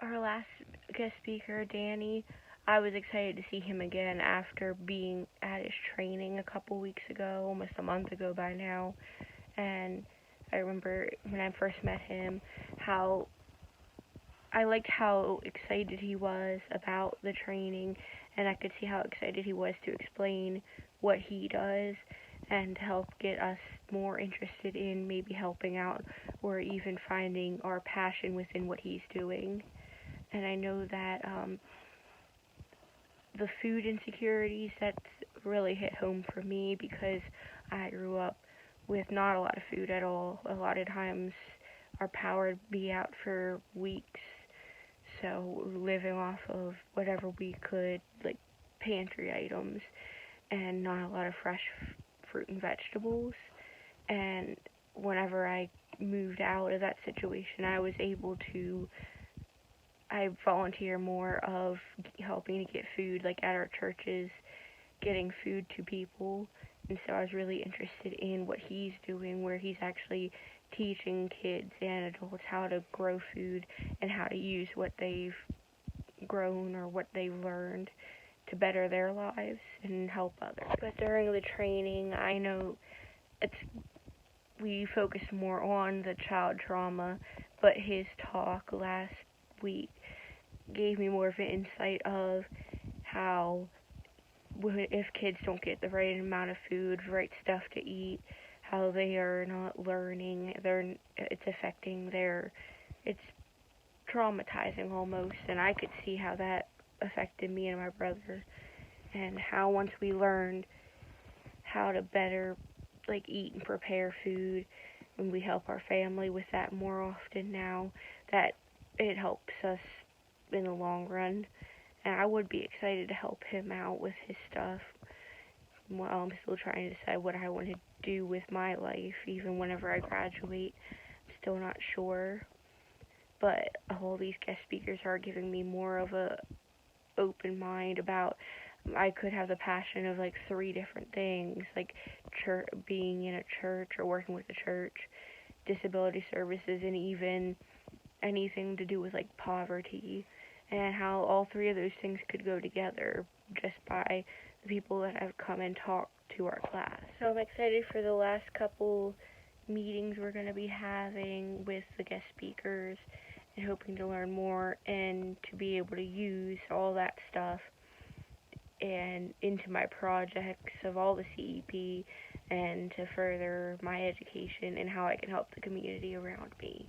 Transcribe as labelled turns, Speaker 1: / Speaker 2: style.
Speaker 1: our last guest speaker, Danny, I was excited to see him again after being at his training a couple weeks ago, almost a month ago by now. And I remember when I first met him, how I liked how excited he was about the training, and I could see how excited he was to explain what he does and to help get us more interested in maybe helping out or even finding our passion within what he's doing. And I know that the food insecurities, that's really hit home for me because I grew up with not a lot of food at all. A lot of times our power would be out for weeks, so living off of whatever we could, like pantry items, and not a lot of fresh fruit and vegetables. And whenever I moved out of that situation, I volunteer more of helping to get food, like at our churches, getting food to people. And so I was really interested in what he's doing, where he's actually teaching kids and adults how to grow food and how to use what they've grown or what they've learned to better their lives and help others. But during the training, I know we focused more on the child trauma, but his talk last week gave me more of an insight of how if kids don't get the right amount of food, right stuff to eat, how they are not learning, it's affecting it's traumatizing almost, and I could see how that affected me and my brother, and how once we learned how to better eat and prepare food, and we help our family with that more often now, that it helps us in the long run. And I would be excited to help him out with his stuff. While I'm still trying to decide what I want to do with my life, even whenever I graduate, I'm still not sure. But all these guest speakers are giving me more of a open mind about I could have the passion of 3 different things, like being in a church or working with a church, disability services, and even anything to do with poverty, and how all 3 of those things could go together just by the people that have come and talked to our class. So I'm excited for the last couple meetings we're going to be having with the guest speakers and hoping to learn more and to be able to use all that stuff and into my projects of all the CEP and to further my education and how I can help the community around me.